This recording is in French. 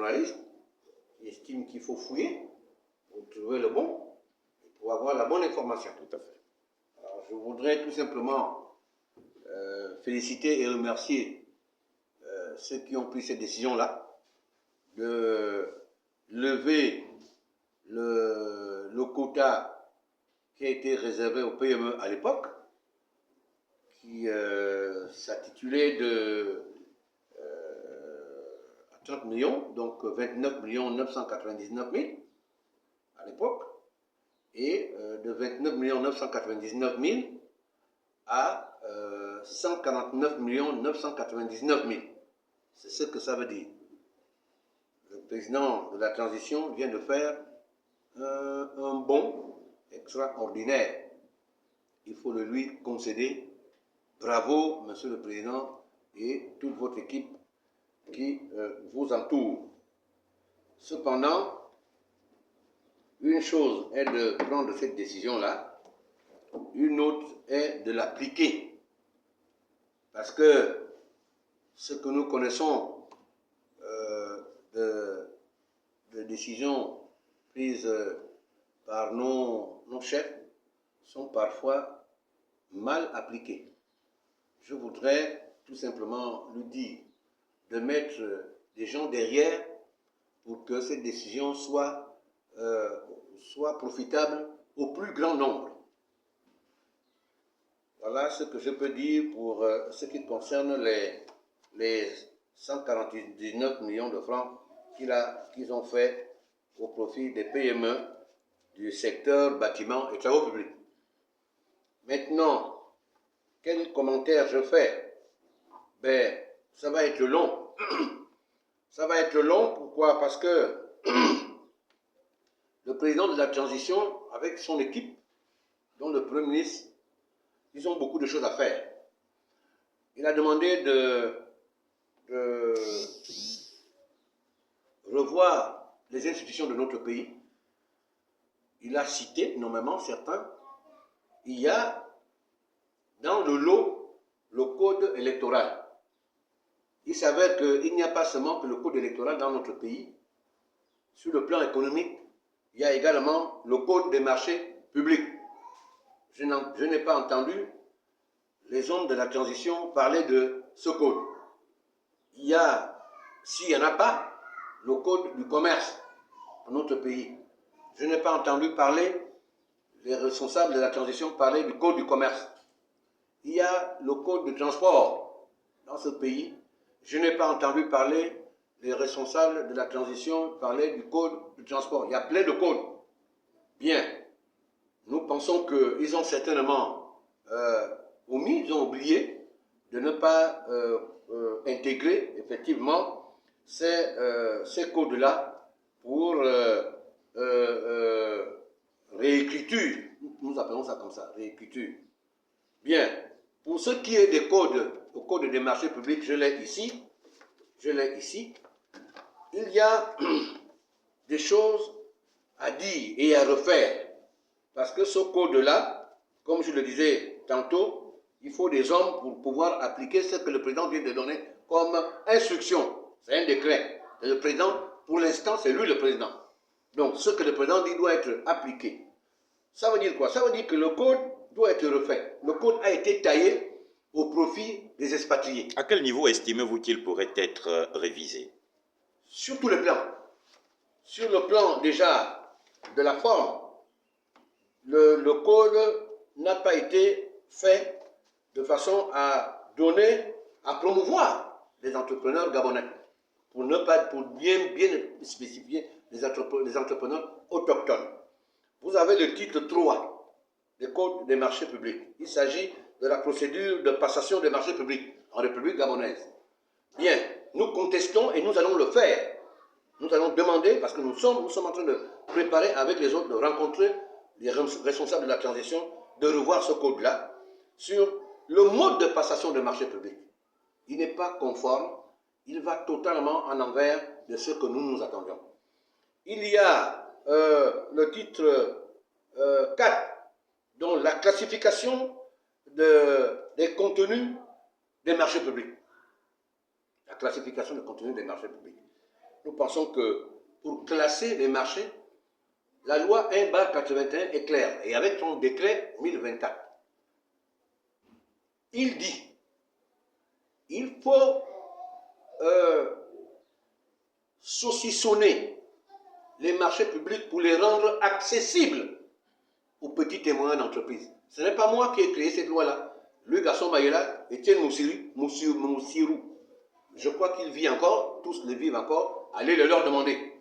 journalistes qui estiment qu'il faut fouiller pour trouver le bon, pour avoir la bonne information. Tout à fait. Alors, je voudrais tout simplement féliciter et remercier ceux qui ont pris cette décision-là de lever le quota qui a été réservé aux PME à l'époque, qui s'intitulait de 30 millions, donc 29 999 000 à l'époque, et de 29 999 000 à 149 999 000. C'est ce que ça veut dire. Le président de la transition vient de faire un bond extraordinaire. Il faut le lui concéder. Bravo, Monsieur le Président, et toute votre équipe qui vous entoure. Cependant, une chose est de prendre cette décision-là, une autre est de l'appliquer. Parce que ce que nous connaissons de décisions prises par nos chefs sont parfois mal appliquées. Je voudrais tout simplement lui dire de mettre des gens derrière pour que cette décision soit profitable au plus grand nombre. Voilà ce que je peux dire pour ce qui concerne les 149 millions de francs qu'ils ont fait au profit des PME du secteur bâtiment et travaux publics. Maintenant, quel commentaire je fais? Ben, ça va être long. Ça va être long, pourquoi? Parce que le président de la transition, avec son équipe, dont le Premier ministre, ils ont beaucoup de choses à faire. Il a demandé de revoir les institutions de notre pays. Il a cité nommément certains. Il y a dans le lot le code électoral. Il s'avère qu'il n'y a pas seulement que le code électoral dans notre pays. Sur le plan économique, il y a également le code des marchés publics. Je n'ai pas entendu les hommes de la transition parler de ce code. Il y a, s'il n'y en a pas, le code du commerce dans notre pays. Je n'ai pas entendu parler, les responsables de la transition parler du code du commerce. Il y a le code du transport dans ce pays. Je n'ai pas entendu parler, les responsables de la transition parler du code du transport. Il y a plein de codes. Bien, nous pensons qu'ils ont certainement omis, ils ont oublié de ne pas intégrer effectivement ces codes-là pour réécriture. Nous appelons ça comme ça, réécriture. Bien, pour ce qui est des codes, le code des marchés publics, je l'ai ici. Il y a des choses à dire et à refaire. Parce que ce code-là, comme je le disais tantôt, il faut des hommes pour pouvoir appliquer ce que le président vient de donner comme instruction. C'est un décret. Et le président, pour l'instant, c'est lui le président. Donc, ce que le président dit doit être appliqué. Ça veut dire quoi? Ça veut dire que le code doit être refait. Le code a été taillé au profit des expatriés. À quel niveau estimez-vous qu'il pourrait être révisé? Sur tous les plans. Sur le plan déjà de la forme, le code n'a pas été fait de façon à promouvoir les entrepreneurs gabonais, pour bien spécifier les entrepreneurs autochtones. Vous avez le titre 3 des codes des marchés publics. Il s'agit de la procédure de passation des marchés publics en République gabonaise. Bien, nous contestons et nous allons le faire. Nous allons demander, parce que nous sommes en train de préparer avec les autres, de rencontrer les responsables de la transition, de revoir ce code-là sur le mode de passation des marchés publics. Il n'est pas conforme, il va totalement en envers de ce que nous nous attendions. Il y a le titre 4, dont la classification des contenus des marchés publics. La classification des contenus des marchés publics. nous pensons que pour classer les marchés, la loi 1/81 est claire. Et avec son décret 1024, il dit il faut saucissonner les marchés publics pour les rendre accessibles aux petites et moyennes entreprises. Ce n'est pas moi qui ai créé cette loi-là. Le garçon Mayela, Étienne Moussirou, je crois qu'il vit encore, tous le vivent encore, allez le leur demander.